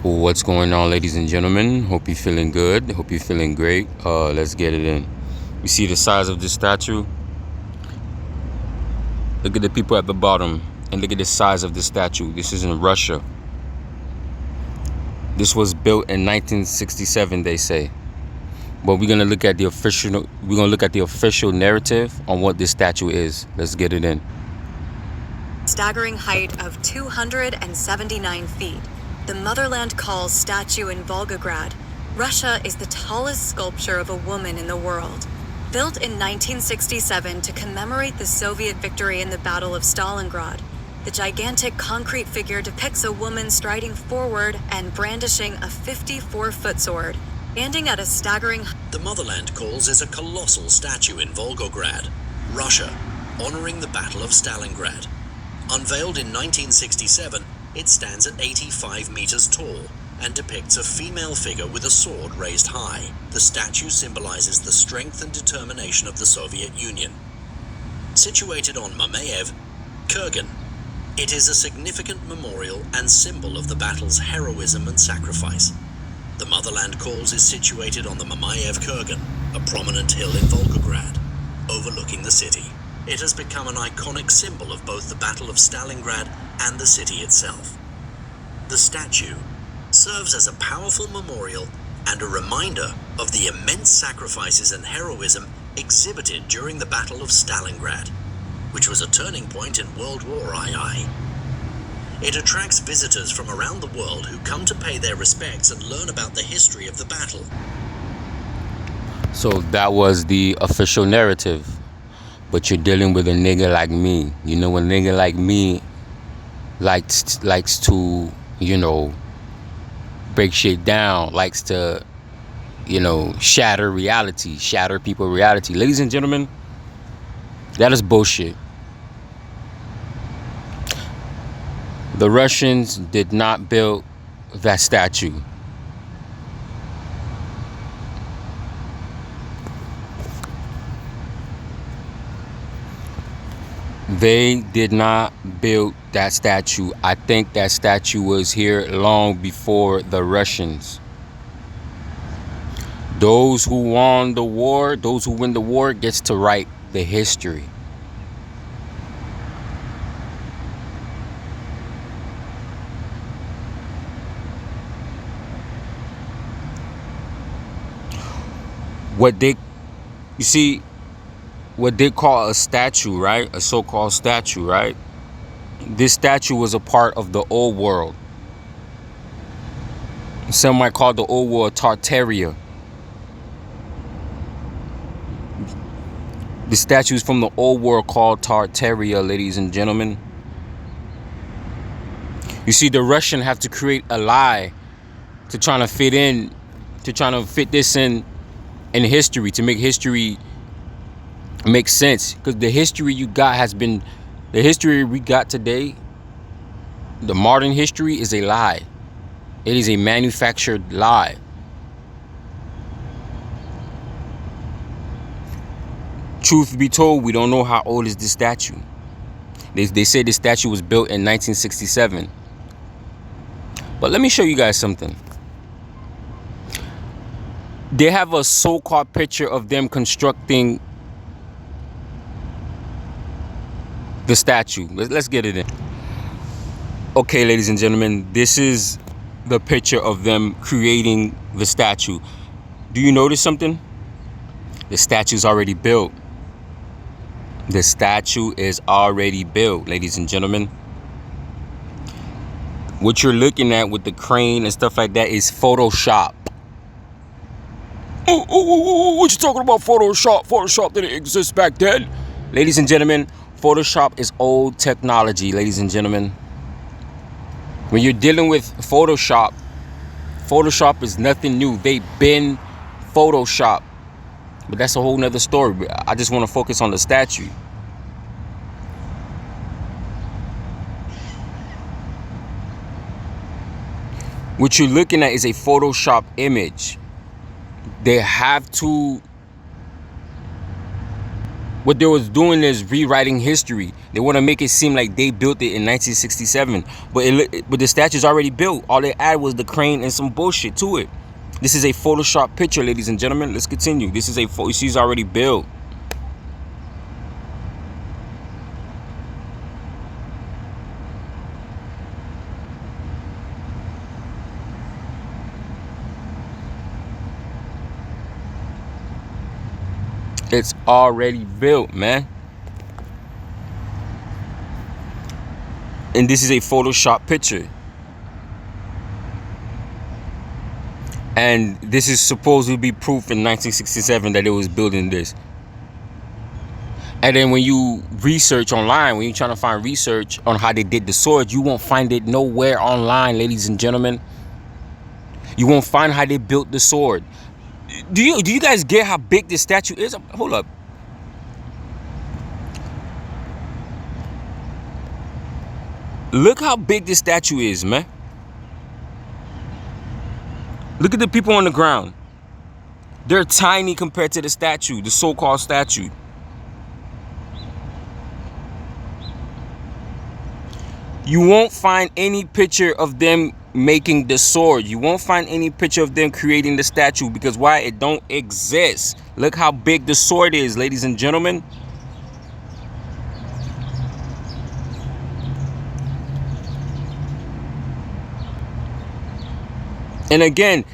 What's going on, ladies and gentlemen? Hope you're feeling good. Hope you're feeling great. Let's get it in. You see the size of this statue? Look at the people at the bottom and look at the size of this statue. This is in Russia. This was built in 1967, they say. But we're gonna look at the official narrative on what this statue is. Let's get it in. Staggering height of 279 feet. The Motherland Calls statue in Volgograd, Russia, is the tallest sculpture of a woman in the world. Built in 1967 to commemorate the Soviet victory in the Battle of Stalingrad, the gigantic concrete figure depicts a woman striding forward and brandishing a 54-foot sword, standing at a staggering... The Motherland Calls is a colossal statue in Volgograd, Russia, honoring the Battle of Stalingrad. Unveiled in 1967, it stands at 85 meters tall and depicts a female figure with a sword raised high. The statue symbolizes the strength and determination of the Soviet Union. Situated on Mamayev, Kurgan, it is a significant memorial and symbol of the battle's heroism and sacrifice. The Motherland Calls is situated on the Mamayev Kurgan, a prominent hill in Volgograd, overlooking the city. It has become an iconic symbol of both the Battle of Stalingrad and the city itself. The statue serves as a powerful memorial and a reminder of the immense sacrifices and heroism exhibited during the Battle of Stalingrad, which was a turning point in World War II. It attracts visitors from around the world who come to pay their respects and learn about the history of the battle. So that was the official narrative. But you're dealing with a nigga like me. You know, a nigga like me likes to, break shit down, likes to, shatter reality, shatter people's reality. Ladies and gentlemen, that is bullshit. The Russians did not build that statue. They did not build that statue. I think that statue was here long before the Russians. Those who won the war, those who win the war, gets to write the history. What they call a statue, right? A so-called statue, right? This statue was a part of the old world. Some might call the old world Tartaria. The statue is from the old world called Tartaria, ladies and gentlemen. You see, the Russian have to create a lie to trying to fit this in history, to make history makes sense, because the history we got today, the modern history, is a lie. It is a manufactured lie. Truth be told, we don't know how old is this statue. They say this statue was built in 1967. But let me show you guys something. They have a so-called picture of them constructing the statue. Let's get it in. Okay, ladies and gentlemen, this is the picture of them creating the statue. Do you notice something? The statue's already built. The statue is already built, ladies and gentlemen. What you're looking at with the crane and stuff like that is Photoshop. What you talking about, Photoshop? Photoshop didn't exist back then. Ladies and gentlemen, Photoshop is old technology, ladies and gentlemen. When you're dealing with Photoshop, Photoshop is nothing new. They've been Photoshop. But that's a whole nother story. I just want to focus on the statue. What you're looking at is a Photoshop image. They have to... What they was doing is rewriting history. They want to make it seem like they built it in 1967, but the statue's already built. All they added was the crane and some bullshit to it. This is a Photoshop picture, ladies and gentlemen. Let's continue. This is she's already built. It's already built, man. And this is a Photoshop picture. And this is supposed to be proof in 1967 that it was building this. And then when you research online, when you're trying to find research on how they did the sword, you won't find it nowhere online, ladies and gentlemen. You won't find how they built the sword. Do you guys get how big this statue is? Hold up. Look how big this statue is, man. Look at the people on the ground. They're tiny compared to the statue, the so-called statue. You won't find any picture of them making the sword. You won't find any picture of them creating the statue, because why? It don't exist. Look how big the sword is, ladies and gentlemen. And again,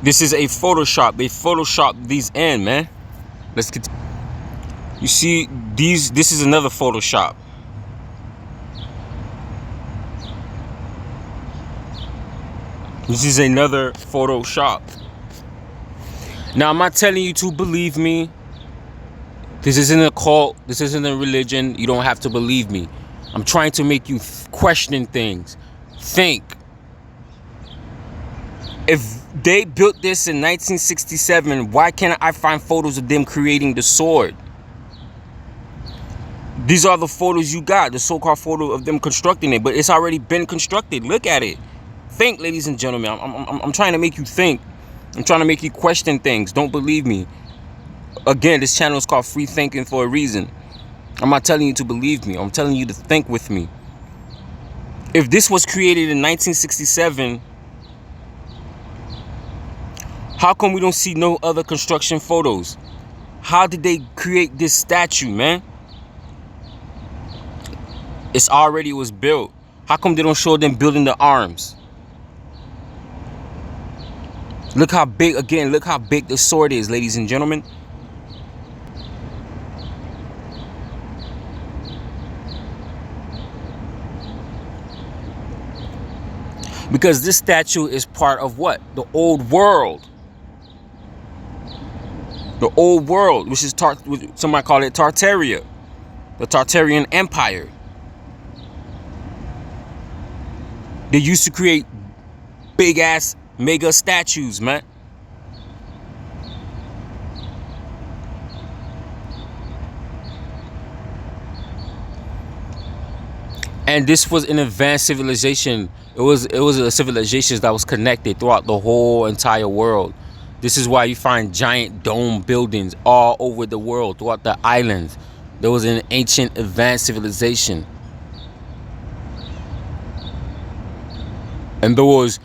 this is a Photoshop. They Photoshopped these in, man. Let's get. You see these. This is another Photoshop. This is another Photoshop. Now, I'm not telling you to believe me. This isn't a cult. This isn't a religion. You don't have to believe me. I'm trying to make you question things. Think. If they built this in 1967, why can't I find photos of them creating the sword? These are the photos you got, the so-called photo of them constructing it, but it's already been constructed. Look at it. Think, ladies and gentlemen. I'm trying to make you think. I'm trying to make you question things. Don't believe me. Again, this channel is called Free Thinking for a reason. I'm not telling you to believe me. I'm telling you to think with me. If this was created in 1967, how come we don't see no other construction photos? How did they create this statue, man? It's already was built. How come they don't show them building the arms? Look how big, again, look how big the sword is, ladies and gentlemen. Because this statue is part of what? The old world. The old world, which is somebody call it Tartaria. The Tartarian Empire. They used to create big ass mega statues, man. And this was an advanced civilization. It was a civilization that was connected throughout the whole entire world. This is why you find giant dome buildings all over the world, throughout the islands. There was an ancient advanced civilization. And there was,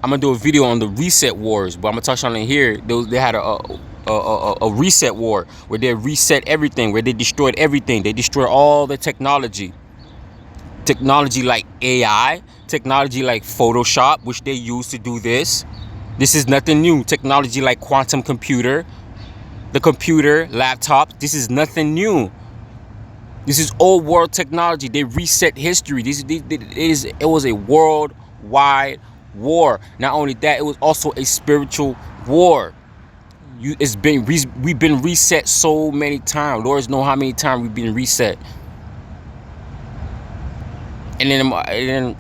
I'm gonna do a video on the reset wars, but I'm gonna touch on it here. They had a reset war where they reset everything, where they destroyed everything. They destroyed all the technology. Technology like AI, technology like Photoshop, which they use to do this. This is nothing new. Technology like quantum computer, the computer, laptop. This is nothing new. This is old world technology. They reset history. It was a worldwide war. Not only that, it was also a spiritual war. We've been reset so many times. Lord knows how many times we've been reset. And then,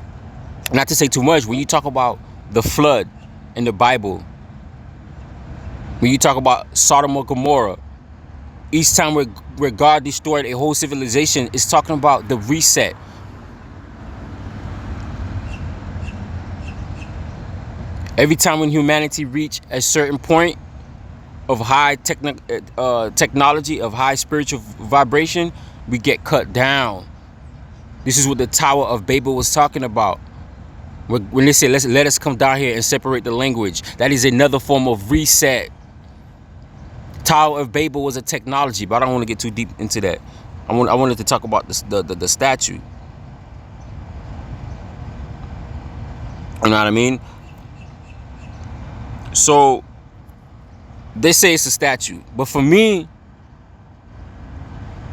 not to say too much, when you talk about the flood in the Bible, when you talk about Sodom and Gomorrah, each time where God destroyed a whole civilization, it's talking about the reset. Every time when humanity reached a certain point of high technology, of high spiritual vibration, we get cut down. This is what the Tower of Babel was talking about. When they say, let us come down here and separate the language. That is another form of reset. Tower of Babel was a technology, but I don't want to get too deep into that. I wanted to talk about the statue. You know what I mean? So they say it's a statue, but for me,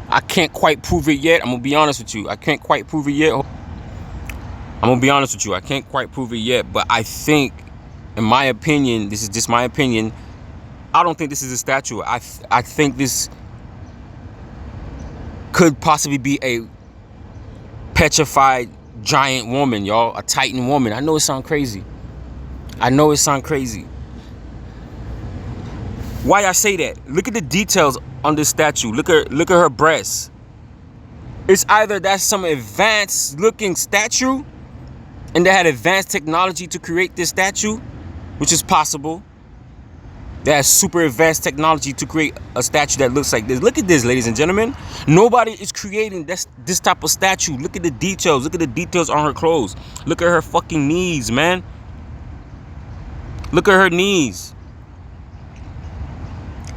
I can't quite prove it yet. I'm gonna be honest with you. I can't quite prove it yet. I'm gonna be honest with you. I can't quite prove it yet, but I think, in my opinion, this is just my opinion, I don't think this is a statue. I think this could possibly be a petrified giant woman, y'all. A Titan woman. I know it sounds crazy. I know it sounds crazy. Why I say that? Look at the details on this statue. Look at her breasts. It's either that's some advanced looking statue and they had advanced technology to create this statue, which is possible. They have super advanced technology to create a statue that looks like this. Look at this, ladies and gentlemen. Nobody is creating this type of statue. Look at the details. Look at the details on her clothes. Look at her fucking knees, man. Look at her knees.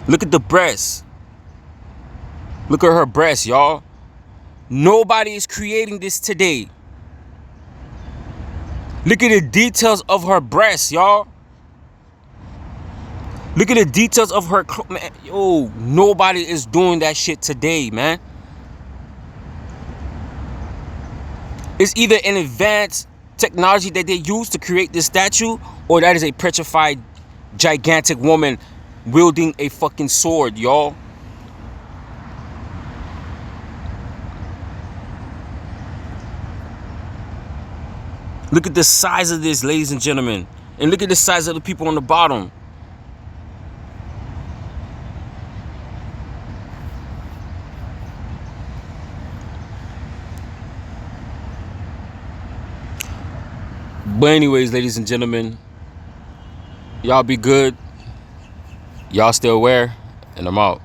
Look at the breasts. Look at her breasts, y'all. Nobody is creating this today. Look at the details of her breasts, y'all. Look at the details of her clothes, man. Yo, nobody is doing that shit today, man. It's either an advanced technology that they use to create this statue, or that is a petrified, gigantic woman wielding a fucking sword, y'all. Look at the size of this, ladies and gentlemen. And look at the size of the people on the bottom. But anyways, ladies and gentlemen, y'all be good. Y'all stay aware, and I'm out.